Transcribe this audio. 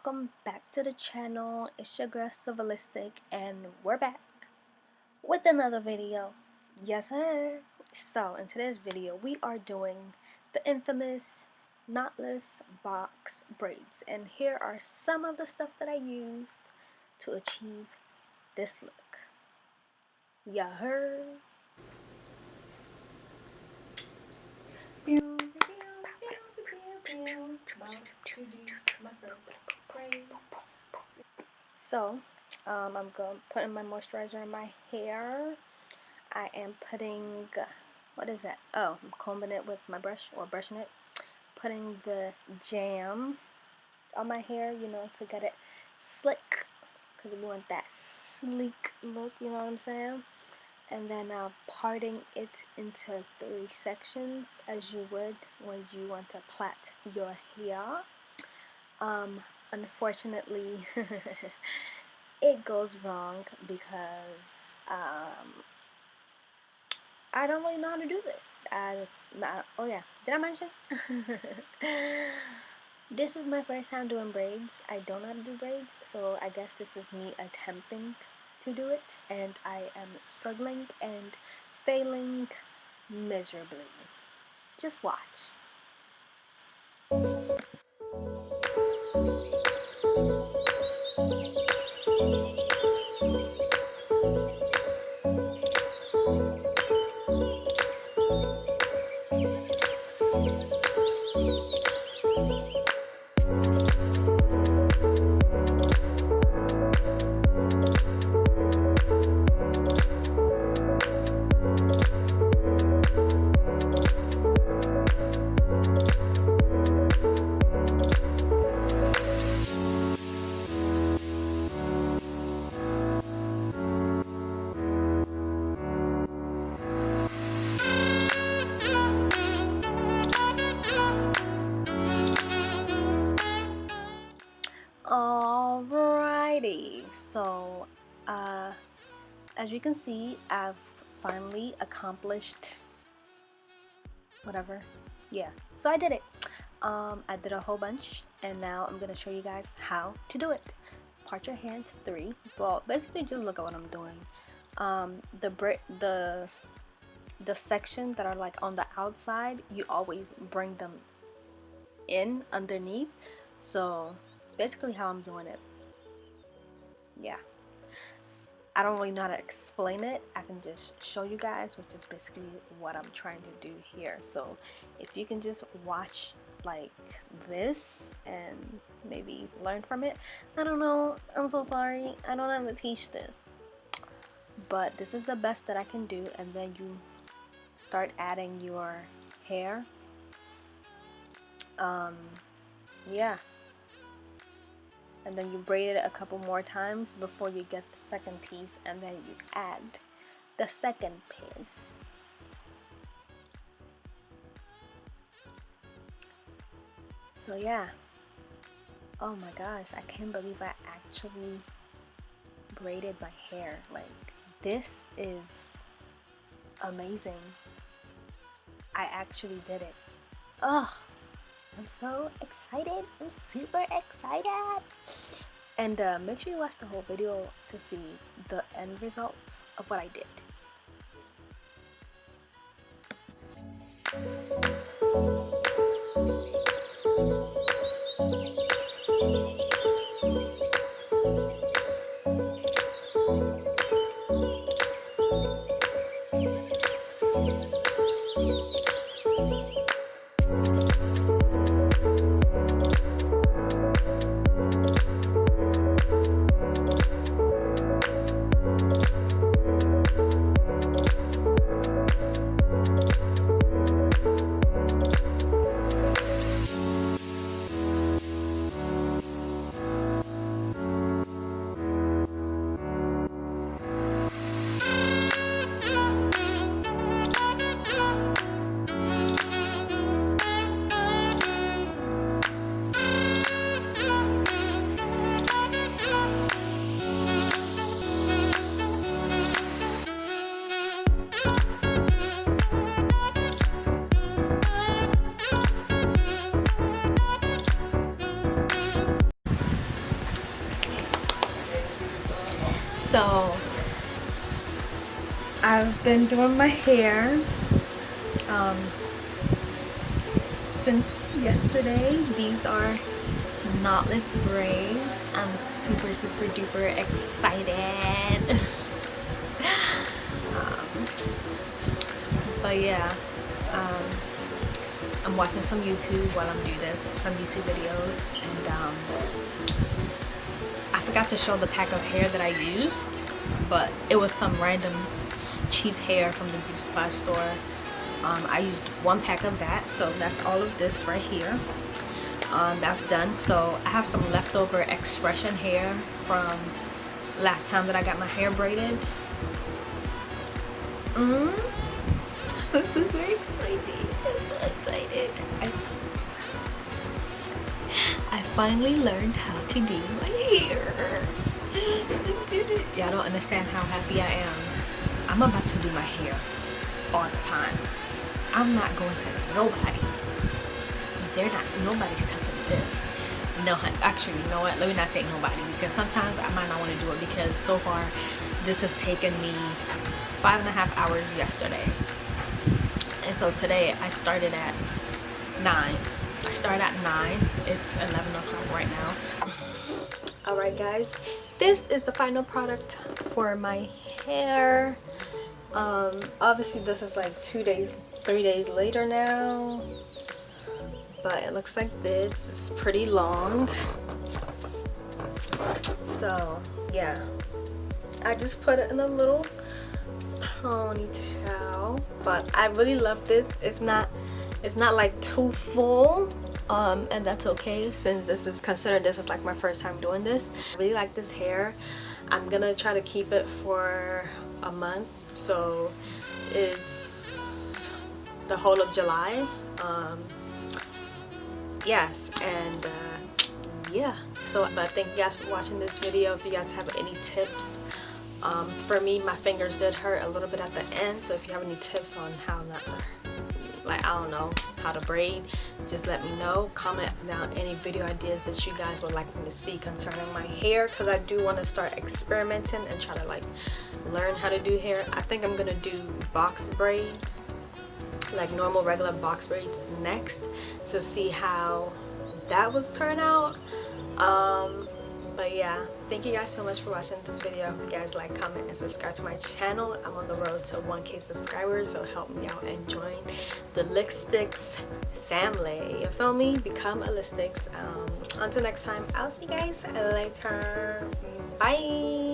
welcome back to the channel. It's your girl Civilistic, and we're back with another video. Yes sir. So in today's video we are doing the infamous knotless box braids, and here are some of the stuff that I used to achieve this look. Ya heard? So, I'm putting my moisturizer in my hair. I am putting, what is that? Oh, I'm combing it with my brush, or brushing it. Putting the jam on my hair, you know, to get it slick, because we want that sleek look, you know what I'm saying? And then parting it into 3 sections, as you would when you want to plait your hair. Unfortunately, it goes wrong because I don't really know how to do this. Oh yeah, did I mention? This is my first time doing braids. I don't know how to do braids, so I guess this is me attempting to do it, and I am struggling and failing miserably. Just watch. Alrighty, so as you can see, I've finally accomplished whatever. Yeah, so I did it. I did a whole bunch, and now I'm gonna show you guys how to do it. Part your hair into 3. Well, basically just look at what I'm doing. The section that are like on the outside, you always bring them in underneath. So basically how I'm doing it. Yeah, I don't really know how to explain it. I can just show you guys, which is basically what I'm trying to do here. So if you can just watch like this and maybe learn from it. I don't know, I'm so sorry, I don't know how to teach this, but this is the best that I can do. And then you start adding your hair. Yeah, and then you braid it a couple more times before you get the second piece, and then you add the second piece. So yeah, oh my gosh, I can't believe I actually braided my hair. Like, this is amazing. I actually did it. Oh, I'm so excited. I'm super excited. And make sure you watch the whole video to see the end result of what I did. I've been doing my hair since yesterday. These are knotless braids. I'm super duper excited. But yeah, I'm watching some YouTube while I'm doing this, some YouTube videos, and I forgot to show the pack of hair that I used, but it was some random cheap hair from the beauty supply store. I used one pack of that, so that's all of this right here. That's done. So I have some leftover expression hair from last time that I got my hair braided. I'm super excited. I'm so excited. I finally learned how to do my hair. Y'all don't understand how happy I am. I'm about to do my hair all the time. I'm not going to nobody. Nobody's touching this. No, actually, you know what? Let me not say nobody, because sometimes I might not want to do it, because so far this has taken me 5.5 hours yesterday. And so today I started at 9. I started at 9. It's 11 o'clock right now. Alright guys, this is the final product for my hair. Obviously this is like 3 days later now, but it looks like this is pretty long. So yeah, I just put it in a little ponytail, but I really love this. It's not like too full, and that's okay, since this is like my first time doing this. I really like this hair. I'm gonna try to keep it for a month, so it's the whole of July. Yes, and yeah, so but thank you guys for watching this video. If you guys have any tips, for me, my fingers did hurt a little bit at the end, so if you have any tips on how not to, like, I don't know, how to braid, just let me know. Comment down any video ideas that you guys would like me to see concerning my hair, because I do want to start experimenting and try to like learn how to do hair. I think I'm gonna do box braids, like normal regular box braids next, to see how that would turn out. But yeah, thank you guys so much for watching this video. If you guys like, comment, and subscribe to my channel. I'm on the road to 1K subscribers, so help me out and join the Lipsticks family. You feel me? Become a Lipsticks. Until next time, I'll see you guys later. Bye.